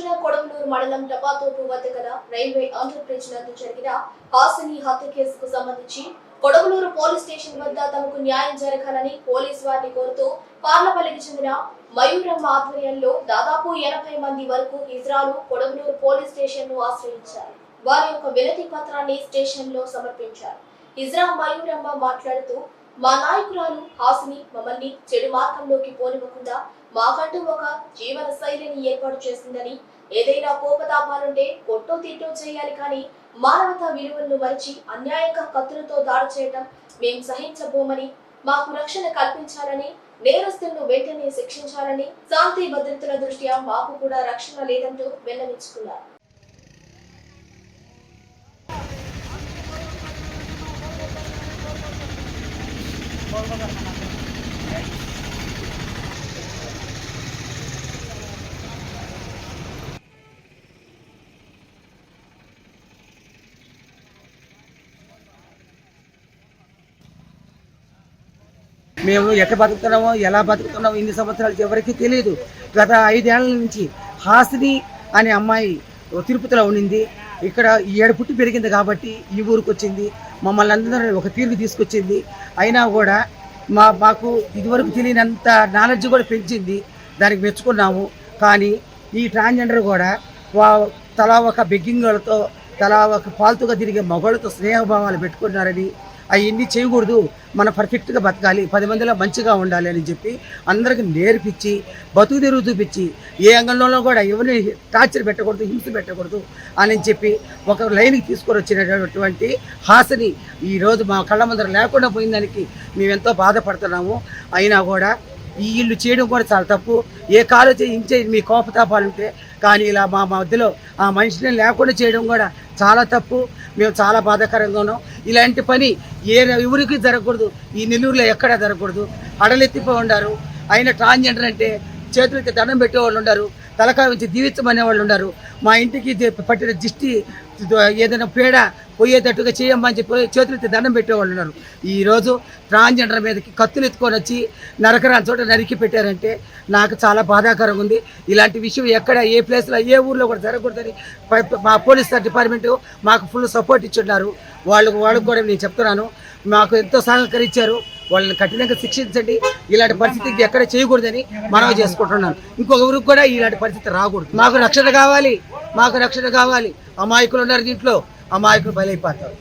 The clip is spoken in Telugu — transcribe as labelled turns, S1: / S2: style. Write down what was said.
S1: జిల్లా కొడవలూరు మండలం టపాతోపు వద్ద గల రైల్వే అండర్ బ్రిడ్జ్ నందు జరిగిన హాసిని హత్య కేసుకు సంబంధించి కొడవలూరు పోలీస్ స్టేషన్ వద్ద తమకు న్యాయం జరగాలని పోలీసు వారిని కోరుతూ పార్లపల్లికి చెందిన మయూరమ్మ ఆధ్వర్యంలో దాదాపు 80 మంది వరకు హిజ్రాలు కొడవలూరు పోలీస్ స్టేషన్ ను ఆశ్రయించారు. వారి యొక్క వినతి పత్రాన్ని స్టేషన్ లో సమర్పించారు. హిజ్రా మయూరమ్మ మాట్లాడుతూ, మా నాయకురాలు హాసిని మమ్మల్ని చెడు మార్గంలోకి పోనివ్వకుండా మాకంటూ ఒక జీవన శైలిని ఏర్పాటు చేసిందని, ఏదైనా కోపతాపాలుంటే కొట్టో తిట్టో చేయాలి కానీ మానవతా విలువలను మరిచి అన్యాయంగా కత్తులతో దాడి చేయటం మేం సహించబోమని, మాకు రక్షణ కల్పించాలని, నేరస్తులను వెంటనే శిక్షించాలని, శాంతి భద్రతల దృష్ట్యా మాకు కూడా రక్షణ లేదంటూ విన్నవించుకున్నారు.
S2: మేము ఎట్లా బతుకుతున్నామో ఎలా బతుకుతున్నామో ఇన్ని సంవత్సరాలు ఎవరికీ తెలియదు. గత 5 ఏళ్ల నుంచి హాసిని అనే అమ్మాయి తిరుపతిలో ఉండింది. ఇక్కడ 7 పుట్టి పెరిగింది కాబట్టి ఈ ఊరికి వచ్చింది. మమ్మల్ని అందరూ ఒక తీర్పు తీసుకొచ్చింది. అయినా కూడా మాకు ఇదివరకు తెలియనంత నాలెడ్జ్ కూడా పెంచింది. దానికి మెచ్చుకున్నాము. కానీ ఈ ట్రాన్స్జెండర్ కూడా తలా ఒక బెగ్గింగ్లతో, తలా ఒక పాల్తుగా తిరిగే మగవాళ్ళతో స్నేహభావాలు పెట్టుకున్నారని, అవన్నీ చేయకూడదు, మనం పర్ఫెక్ట్గా బతకాలి, 10 మందిలో మంచిగా ఉండాలి అని చెప్పి అందరికీ నేర్పించి బతుకు తెరువు చూపించి ఏ అంగంలో కూడా ఎవరిని టార్చర్ పెట్టకూడదు, హింస పెట్టకూడదు అని చెప్పి ఒక లైన్కి తీసుకొని వచ్చినటువంటి హాసిని ఈరోజు మా కళ్ళ ముందర లేకుండా పోయిందానికి మేము ఎంతో బాధపడుతున్నాము. అయినా కూడా ఈ ఇల్లు చేయడం కూడా చాలా తప్పు. ఏ కాలు ఇంచే మీ కోపతాపాలు ఉంటే కానీ ఇలా మా మధ్యలో ఆ మనిషిని లేకుండా చేయడం కూడా చాలా తప్పు. మేము చాలా బాధాకరంగా ఉన్నాం. ఇలాంటి పని ఎవరికి జరగకూడదు. ఈ నెల్లూరులో ఎక్కడా జరగకూడదు. అడలెత్తిపోయి ఉండారు. అయినా ట్రాన్స్జెండర్ అంటే చేతులకి దండం పెట్టేవాళ్ళు ఉన్నారు, తలకాయ నుంచి దీవించమనే వాళ్ళు ఉన్నారు. మా ఇంటికి పట్టిన దిష్టి ఏదైనా పేడ పోయేటట్టుగా చేయమ్మని చెప్పి చేతులెత్తి దండం పెట్టేవాళ్ళు ఉన్నారు. ఈరోజు ట్రాన్స్జెండర్ మీదకి కత్తులు ఎత్తుకొని వచ్చి నరకరాని చోట నరికి పెట్టారంటే నాకు చాలా బాధాకరంగా ఉంది. ఇలాంటి విషయం ఎక్కడ ఏ ప్లేస్లో ఏ ఊర్లో కూడా జరగకూడదని మా పోలీస్ డిపార్ట్మెంటు మాకు ఫుల్ సపోర్ట్ ఇచ్చున్నారు. వాళ్ళకు కూడా నేను చెప్తున్నాను, మాకు ఎంతో సహకరించారు. వాళ్ళని కఠినంగా శిక్షించండి. ఇలాంటి పరిస్థితి ఎక్కడ చేయకూడదని మనవి చేసుకుంటున్నాను. ఇంకొక ఊరికి కూడా ఇలాంటి పరిస్థితి రాకూడదు. మాకు రక్షణ కావాలి. అమాయకులు ఉన్నారు దీంట్లో, అమాయకులు బలైపోతారు.